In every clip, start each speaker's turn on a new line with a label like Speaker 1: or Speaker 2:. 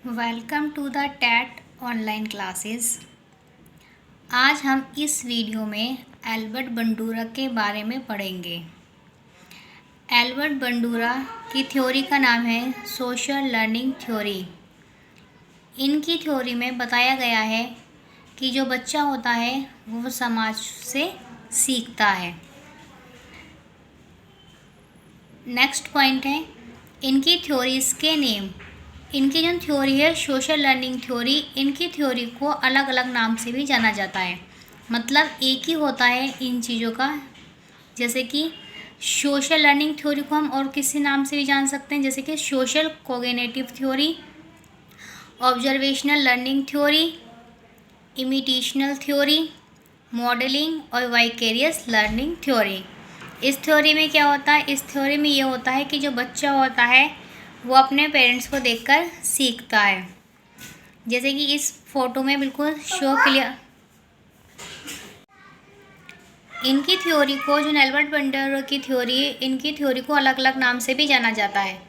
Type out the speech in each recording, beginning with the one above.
Speaker 1: Welcome to the tat online classes. आज हम इस वीडियो में एल्बर्ट बंडूरा के बारे में पढ़ेंगे। एल्बर्ट बंडूरा की थ्योरी का नाम है सोशल लर्निंग थ्योरी। इनकी थ्योरी में बताया गया है कि जो बच्चा होता है वो समाज से सीखता है। नेक्स्ट पॉइंट है इनकी थ्योरीज के नेम। इनकी जो थ्योरी है सोशल लर्निंग थ्योरी, इनकी थ्योरी को अलग अलग नाम से भी जाना जाता है। मतलब एक ही होता है इन चीज़ों का। जैसे कि सोशल लर्निंग थ्योरी को हम और किसी नाम से भी जान सकते हैं, जैसे कि social cognitive theory, observational learning theory, imitational theory, modelling और वाइकेरियस लर्निंग थ्योरी। इस थ्योरी में क्या होता है? इस थ्योरी में ये होता है कि जो बच्चा होता है वो अपने पेरेंट्स को देखकर सीखता है। जैसे कि इस फोटो में बिल्कुल शो क्लियर। इनकी थ्योरी को, जो एल्बर्ट बंडूरा की थ्योरी है, इनकी थ्योरी को अलग अलग नाम से भी जाना जाता है।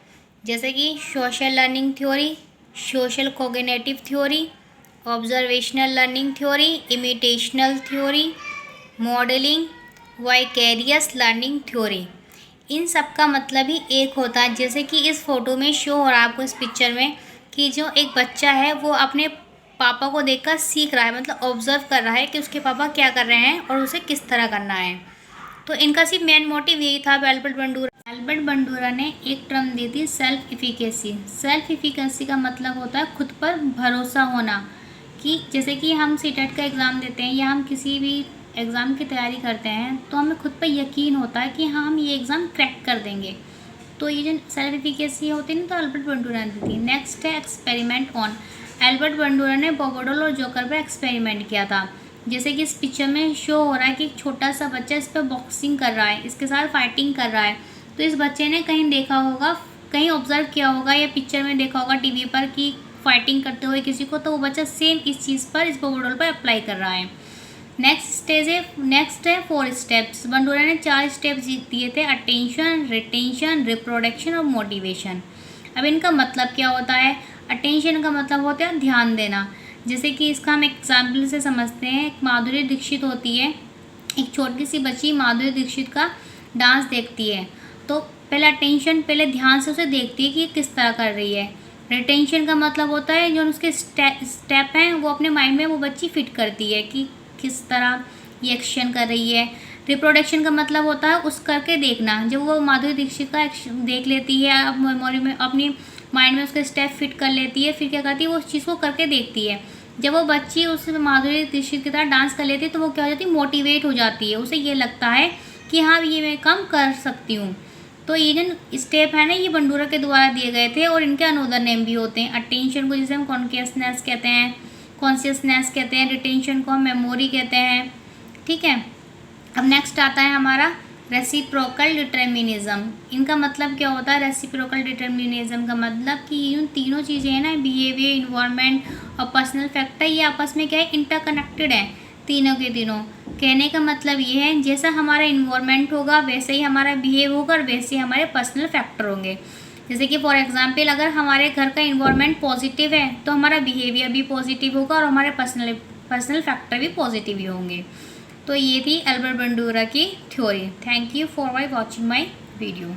Speaker 1: जैसे कि social learning theory, social cognitive theory, observational learning theory, imitational theory, modelling, vicarious learning theory. इन सब का मतलब ही एक होता है। जैसे कि इस फोटो में शो हो रहा है आपको, इस पिक्चर में, कि जो एक बच्चा है वो अपने पापा को देखकर सीख रहा है, मतलब ऑब्जर्व कर रहा है कि उसके पापा क्या कर रहे हैं और उसे किस तरह करना है। तो इनका सिर्फ मेन मोटिव यही था। एल्बर्ट बंडूरा ने एक टर्म दी थी सेल्फ इफिकेसी। सेल्फ इफिकेसी का मतलब होता है खुद पर भरोसा होना। कि जैसे कि हम सीटेट का एग्ज़ाम देते हैं या हम किसी भी एग्ज़ाम की तैयारी करते हैं तो हमें खुद पर यकीन होता है कि हाँ, हम ये एग्ज़ाम क्रैक कर देंगे। तो ये जो सेल्फ इफिकेसी होती है ना, तो एल्बर्ट बंडूरा ने दी थी। नेक्स्ट है एक्सपेरिमेंट ऑन। एल्बर्ट बंडूरा ने बोगोडल और जोकर पर एक्सपेरिमेंट किया था। जैसे कि इस पिक्चर में शो हो रहा है कि एक छोटा सा बच्चा इस पर बॉक्सिंग कर रहा है, इसके साथ फाइटिंग कर रहा है। तो इस बच्चे ने कहीं देखा होगा, कहीं ऑब्जर्व किया होगा या पिक्चर में देखा होगा टीवी पर कि फाइटिंग करते हुए किसी को, तो वो बच्चा सेम इस चीज़ पर, इस बोगोडल पर अप्लाई कर रहा है। नेक्स्ट है 4 स्टेप्स। बंडूरा ने 4 स्टेप्स दिए थे: अटेंशन, रिटेंशन, रिप्रोडक्शन और मोटिवेशन। अब इनका मतलब क्या होता है? अटेंशन का मतलब होता है ध्यान देना। जैसे कि इसका हम एग्जाम्पल से समझते हैं। एक माधुरी दीक्षित होती है, एक छोटी सी बच्ची माधुरी दीक्षित का डांस देखती है, तो पहले अटेंशन, पहले ध्यान से उसे देखती है कि किस तरह कर रही है। रिटेंशन का मतलब होता है जो उसके स्टेप हैं वो अपने माइंड में वो बच्ची फिट करती है कि किस तरह ये एक्शन कर रही है। रिप्रोडक्शन का मतलब होता है उस करके देखना। जब वो माधुरी दीक्षित का देख लेती है, अब मेमोरी में अपनी माइंड में उसके स्टेप फिट कर लेती है, फिर क्या करती है, वो उस चीज़ को करके देखती है। जब वो बच्ची उस माधुरी दीक्षित की तरह डांस कर लेती है तो वो क्या हो जाती है, मोटिवेट हो जाती है। उसे ये लगता है कि हाँ, ये मैं काम कर सकती हूँ। तो ये जो स्टेप है ना, ये बंडूरा के द्वारा दिए गए थे और इनके अनदर नेम भी होते हैं। अटेंशन को जैसे हम कॉन्शियसनेस कहते हैं, रिटेंशन को हम मेमोरी कहते हैं। ठीक है। अब नेक्स्ट आता है हमारा रेसिप्रोकल डिटर्मिनिज्म। इनका मतलब क्या होता है? रेसिप्रोकल डिटर्मिनिज्म का मतलब कि ये तीनों चीज़ें हैं ना, बिहेवियर, इन्वायरमेंट और पर्सनल फैक्टर, ये आपस में क्या है, इंटरकनेक्टेड है तीनों के तीनों। कहने का मतलब ये है जैसा हमारा इन्वायरमेंट होगा वैसे ही हमारा बिहेव होगा और वैसे ही हमारे पर्सनल फैक्टर होंगे। जैसे कि फॉर एग्जांपल, अगर हमारे घर का इन्वायरमेंट पॉजिटिव है तो हमारा बिहेवियर भी पॉजिटिव होगा और हमारे पर्सनल फैक्टर भी पॉजिटिव ही होंगे। तो ये थी एल्बर्ट बंडूरा की theory. Thank you for watching my video.